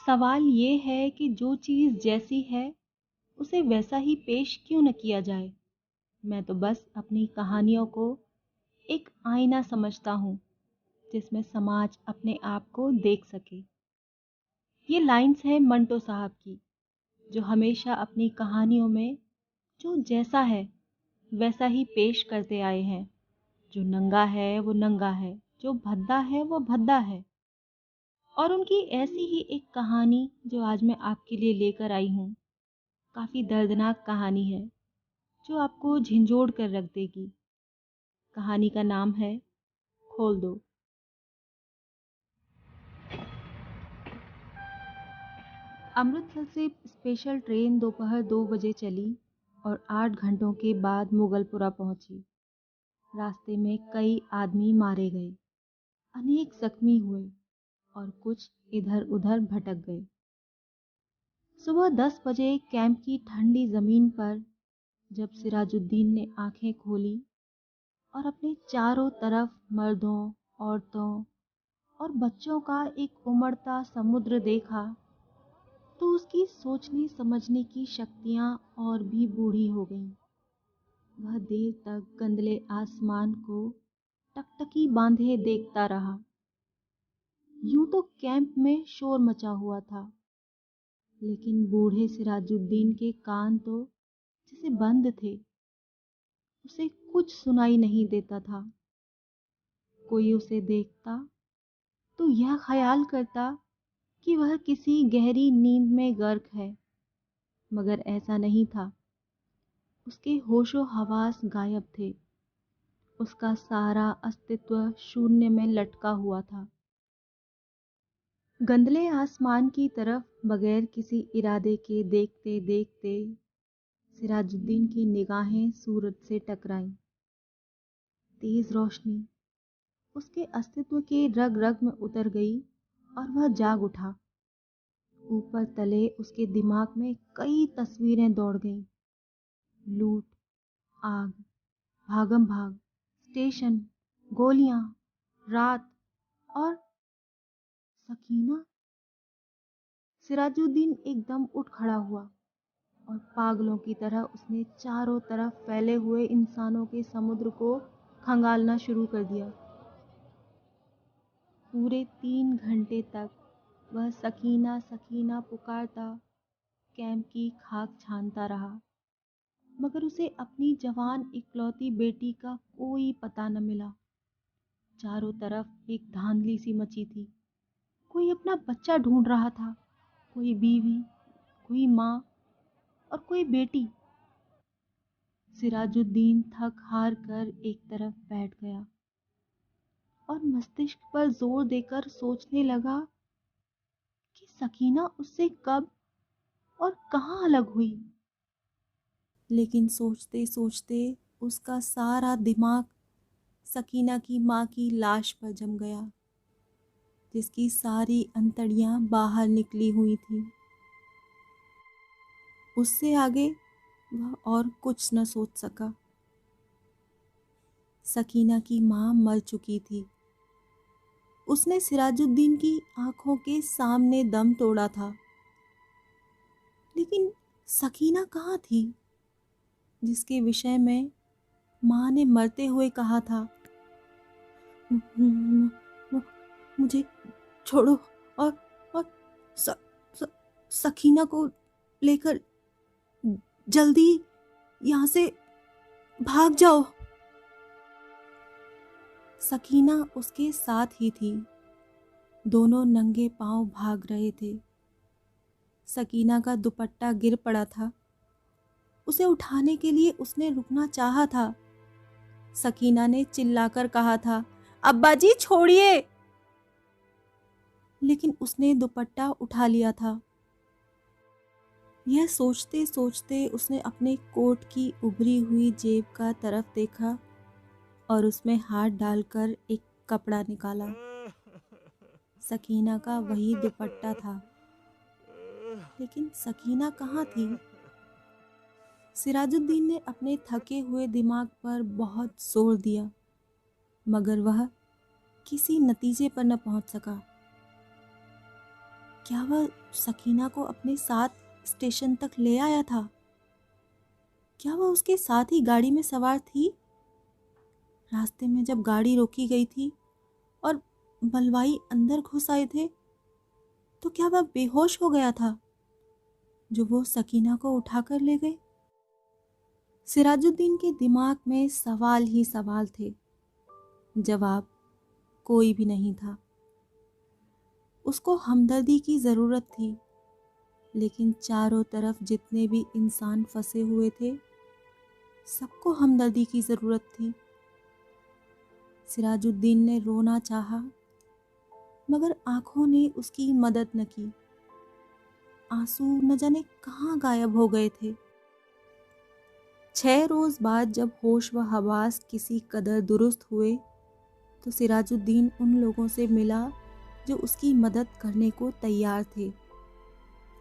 सवाल ये है कि जो चीज़ जैसी है उसे वैसा ही पेश क्यों न किया जाए। मैं तो बस अपनी कहानियों को एक आईना समझता हूँ जिसमें समाज अपने आप को देख सके। ये लाइंस है मंटो साहब की, जो हमेशा अपनी कहानियों में जो जैसा है वैसा ही पेश करते आए हैं। जो नंगा है वो नंगा है, जो भद्दा है वो भद्दा है। और उनकी ऐसी ही एक कहानी जो आज मैं आपके लिए लेकर आई हूँ, काफ़ी दर्दनाक कहानी है जो आपको झिंझोड़ कर रख देगी। कहानी का नाम है खोल दो। अमृतसर से स्पेशल ट्रेन दोपहर 2 बजे चली और 8 घंटों के बाद मुगलपुरा पहुंची। रास्ते में कई आदमी मारे गए, अनेक जख्मी हुए और कुछ इधर उधर भटक गए। सुबह 10 बजे कैंप की ठंडी जमीन पर जब सिराजुद्दीन ने आंखें खोली और अपने चारों तरफ मर्दों, औरतों और बच्चों का एक उमड़ता समुद्र देखा, तो उसकी सोचने समझने की शक्तियां और भी बूढ़ी हो गईं। वह देर तक गंदले आसमान को टकटकी बांधे देखता रहा। यूं तो कैंप में शोर मचा हुआ था, लेकिन बूढ़े सिराजुद्दीन के कान तो जैसे बंद थे। उसे कुछ सुनाई नहीं देता था। कोई उसे देखता तो यह ख्याल करता कि वह किसी गहरी नींद में गर्क है, मगर ऐसा नहीं था। उसके होशो हवास गायब थे। उसका सारा अस्तित्व शून्य में लटका हुआ था। गंदले आसमान की तरफ बगैर किसी इरादे के देखते देखते सिराजुद्दीन की निगाहें सूरज से टकराईं। तेज रोशनी उसके अस्तित्व के रग रग में उतर गई और वह जाग उठा। ऊपर तले उसके दिमाग में कई तस्वीरें दौड़ गईं। लूट, आग, भागम भाग, स्टेशन, गोलियां, रात और सकीना। सिराजुद्दीन एकदम उठ खड़ा हुआ और पागलों की तरह उसने चारों तरफ फैले हुए इंसानों के समुद्र को खंगालना शुरू कर दिया। पूरे 3 घंटे तक वह सकीना सकीना पुकारता कैंप की खाक छानता रहा, मगर उसे अपनी जवान इकलौती बेटी का कोई पता न मिला। चारों तरफ एक धांधली सी मची थी। कोई अपना बच्चा ढूंढ रहा था, कोई बीवी, कोई माँ और कोई बेटी। सिराजुद्दीन थक हार कर एक तरफ बैठ गया और मस्तिष्क पर जोर देकर सोचने लगा कि सकीना उससे कब और कहाँ अलग हुई। लेकिन सोचते सोचते उसका सारा दिमाग सकीना की माँ की लाश पर जम गया, जिसकी सारी अंतड़ियाँ बाहर निकली हुई थीं। उससे आगे वह और कुछ न सोच सका। सकीना की माँ मर चुकी थी। उसने सिराजुद्दीन की आंखों के सामने दम तोड़ा था। लेकिन सकीना कहाँ थी, जिसके विषय में माँ ने मरते हुए कहा था, मुझे छोड़ो और स, स, सकीना को लेकर जल्दी यहाँ से भाग जाओ। सकीना उसके साथ ही थी। दोनों नंगे पांव भाग रहे थे। सकीना का दुपट्टा गिर पड़ा था। उसे उठाने के लिए उसने रुकना चाहा था। सकीना ने चिल्लाकर कहा था, अब्बा जी छोड़िए। लेकिन उसने दुपट्टा उठा लिया था। यह सोचते सोचते उसने अपने कोट की उभरी हुई जेब का तरफ देखा और उसमें हाथ डालकर एक कपड़ा निकाला। सकीना का वही दुपट्टा था। लेकिन सकीना कहाँ थी? सिराजुद्दीन ने अपने थके हुए दिमाग पर बहुत जोर दिया, मगर वह किसी नतीजे पर न पहुंच सका। क्या वह सकीना को अपने साथ स्टेशन तक ले आया था? क्या वह उसके साथ ही गाड़ी में सवार थी? रास्ते में जब गाड़ी रोकी गई थी और बलवाई अंदर घुस आए थे, तो क्या वह बेहोश हो गया था जो वो सकीना को उठाकर ले गए? सिराजुद्दीन के दिमाग में सवाल ही सवाल थे, जवाब कोई भी नहीं था। उसको हमदर्दी की ज़रूरत थी, लेकिन चारों तरफ जितने भी इंसान फंसे हुए थे, सबको हमदर्दी की ज़रूरत थी। सिराजुद्दीन ने रोना चाहा, मगर आंखों ने उसकी मदद न की। आंसू न जाने कहाँ गायब हो गए थे। 6 रोज़ बाद जब होश व हवास किसी कदर दुरुस्त हुए, तो सिराजुद्दीन उन लोगों से मिला जो उसकी मदद करने को तैयार थे।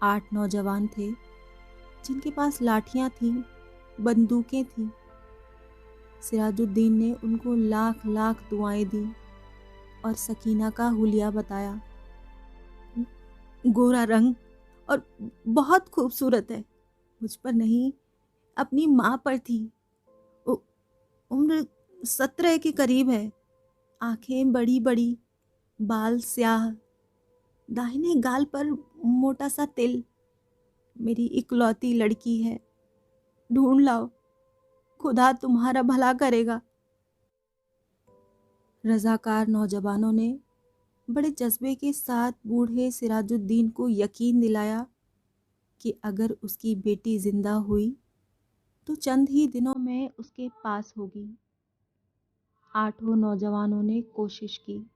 8 नौजवान थे जिनके पास लाठियां थीं, बंदूकें थीं। सिराजुद्दीन ने उनको लाख लाख दुआएं दी और सकीना का हुलिया बताया। गोरा रंग और बहुत खूबसूरत है, मुझ पर नहीं अपनी माँ पर थी। उ- उम्र 17 के करीब है, आंखें बड़ी बड़ी, बाल स्याह, दाहिने गाल पर मोटा सा तिल। मेरी इकलौती लड़की है, ढूंढ लाओ, खुदा तुम्हारा भला करेगा। रजाकार नौजवानों ने बड़े जज्बे के साथ बूढ़े सिराजुद्दीन को यकीन दिलाया कि अगर उसकी बेटी जिंदा हुई तो चंद ही दिनों में उसके पास होगी। 8 नौजवानों ने कोशिश की।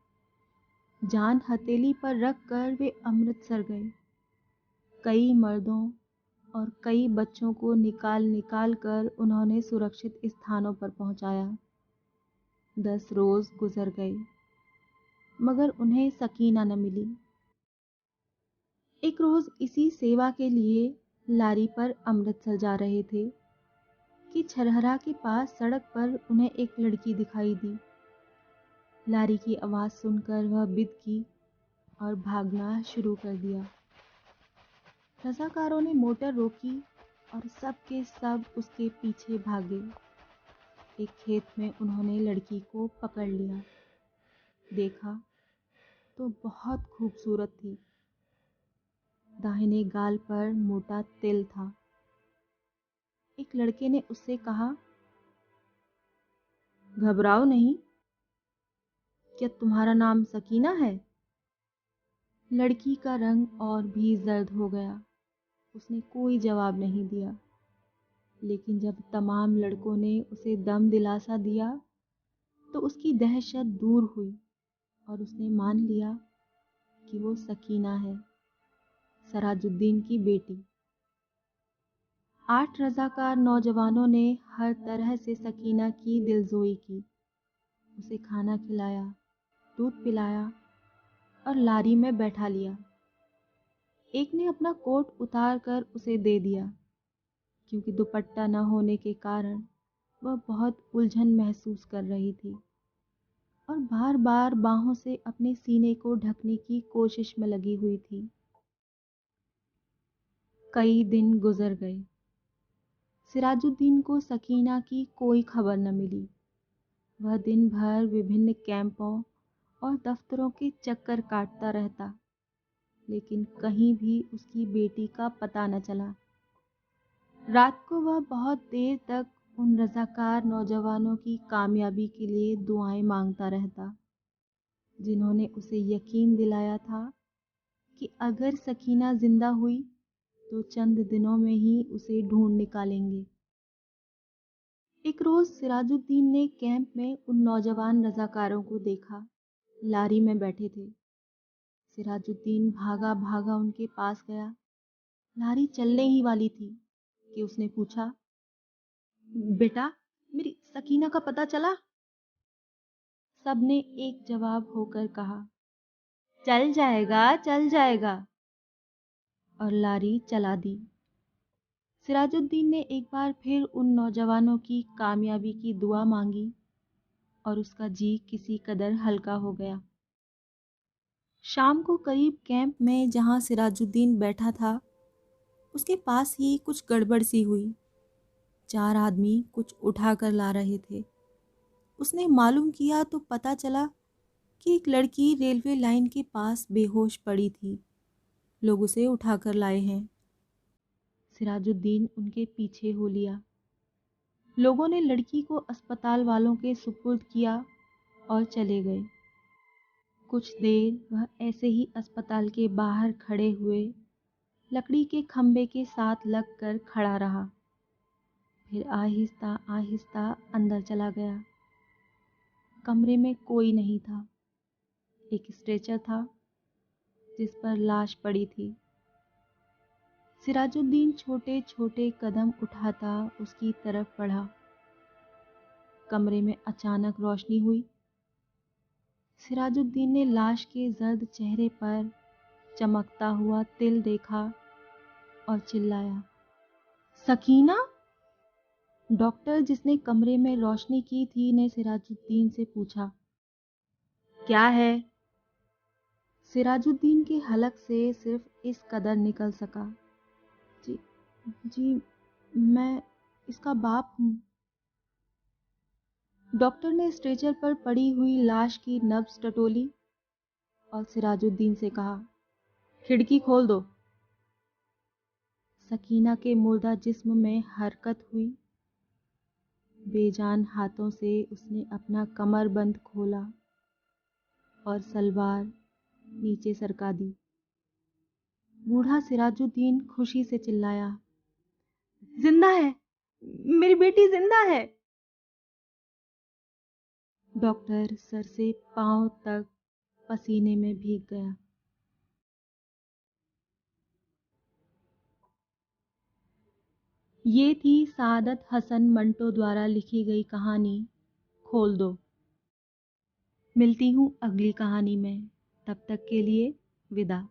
जान हथेली पर रख कर वे अमृतसर गए। कई मर्दों और कई बच्चों को निकाल निकाल कर उन्होंने सुरक्षित स्थानों पर पहुंचाया। 10 रोज गुजर गए, मगर उन्हें सकीना न मिली। एक रोज इसी सेवा के लिए लारी पर अमृतसर जा रहे थे कि छरहरा के पास सड़क पर उन्हें एक लड़की दिखाई दी। लारी की आवाज़ सुनकर वह बिदकी और भागना शुरू कर दिया। रजाकारों ने मोटर रोकी और सब के सब उसके पीछे भागे। एक खेत में उन्होंने लड़की को पकड़ लिया। देखा तो बहुत खूबसूरत थी। दाहिने गाल पर मोटा तिल था। एक लड़के ने उससे कहा, घबराओ नहीं, क्या तुम्हारा नाम सकीना है? लड़की का रंग और भी जर्द हो गया। उसने कोई जवाब नहीं दिया। लेकिन जब तमाम लड़कों ने उसे दम दिलासा दिया तो उसकी दहशत दूर हुई और उसने मान लिया कि वो सकीना है, सराजुद्दीन की बेटी। 8 रजाकार नौजवानों ने हर तरह से सकीना की दिलजोई की। उसे खाना खिलाया, दूध पिलाया और लारी में बैठा लिया। एक ने अपना कोट उतार कर उसे दे दिया, क्योंकि दुपट्टा न होने के कारण वह बहुत उलझन महसूस कर रही थी और बार बार बाहों से अपने सीने को ढकने की कोशिश में लगी हुई थी। कई दिन गुजर गए। सिराजुद्दीन को सकीना की कोई खबर न मिली। वह दिन भर विभिन्न कैंपों और दफ्तरों के चक्कर काटता रहता, लेकिन कहीं भी उसकी बेटी का पता न चला। रात को वह बहुत देर तक उन रजाकार नौजवानों की कामयाबी के लिए दुआएं मांगता रहता, जिन्होंने उसे यकीन दिलाया था कि अगर सकीना जिंदा हुई तो चंद दिनों में ही उसे ढूंढ निकालेंगे। एक रोज सिराजुद्दीन ने कैंप में उन नौजवान रजाकारों को देखा। लारी में बैठे थे। सिराजुद्दीन भागा भागा उनके पास गया। लारी चलने ही वाली थी कि उसने पूछा, बेटा, मेरी सकीना का पता चला? सबने एक जवाब होकर कहा, चल जाएगा, चल जाएगा, और लारी चला दी। सिराजुद्दीन ने एक बार फिर उन नौजवानों की कामयाबी की दुआ मांगी और उसका जी किसी कदर हल्का हो गया। शाम को करीब कैंप में जहाँ सिराजुद्दीन बैठा था, उसके पास ही कुछ गड़बड़ सी हुई। 4 आदमी कुछ उठा कर ला रहे थे। उसने मालूम किया तो पता चला कि एक लड़की रेलवे लाइन के पास बेहोश पड़ी थी। लोग उसे उठाकर लाए हैं। सिराजुद्दीन उनके पीछे हो लिया। लोगों ने लड़की को अस्पताल वालों के सुपुर्द किया और चले गए। कुछ देर वह ऐसे ही अस्पताल के बाहर खड़े हुए लकड़ी के खंबे के साथ लगकर खड़ा रहा। फिर आहिस्ता आहिस्ता अंदर चला गया। कमरे में कोई नहीं था। एक स्ट्रेचर था जिस पर लाश पड़ी थी। सिराजुद्दीन छोटे छोटे कदम उठाता उसकी तरफ बढ़ा। कमरे में अचानक रोशनी हुई। सिराजुद्दीन ने लाश के जर्द चेहरे पर चमकता हुआ तिल देखा और चिल्लाया, सकीना! डॉक्टर जिसने कमरे में रोशनी की थी ने सिराजुद्दीन से पूछा, क्या है? सिराजुद्दीन के हलक से सिर्फ इस कदर निकल सका, जी जी मैं इसका बाप हूँ। डॉक्टर ने स्ट्रेचर पर पड़ी हुई लाश की नब्ज टटोली और सिराजुद्दीन से कहा, खिड़की खोल दो। सकीना के मुर्दा जिस्म में हरकत हुई। बेजान हाथों से उसने अपना कमरबंद खोला और सलवार नीचे सरका दी। बूढ़ा सिराजुद्दीन खुशी से चिल्लाया, जिंदा है, मेरी बेटी जिंदा है। डॉक्टर सर से पांव तक पसीने में भीग गया। ये थी सादत हसन मंटो द्वारा लिखी गई कहानी खोल दो। मिलती हूँ अगली कहानी में। तब तक के लिए विदा।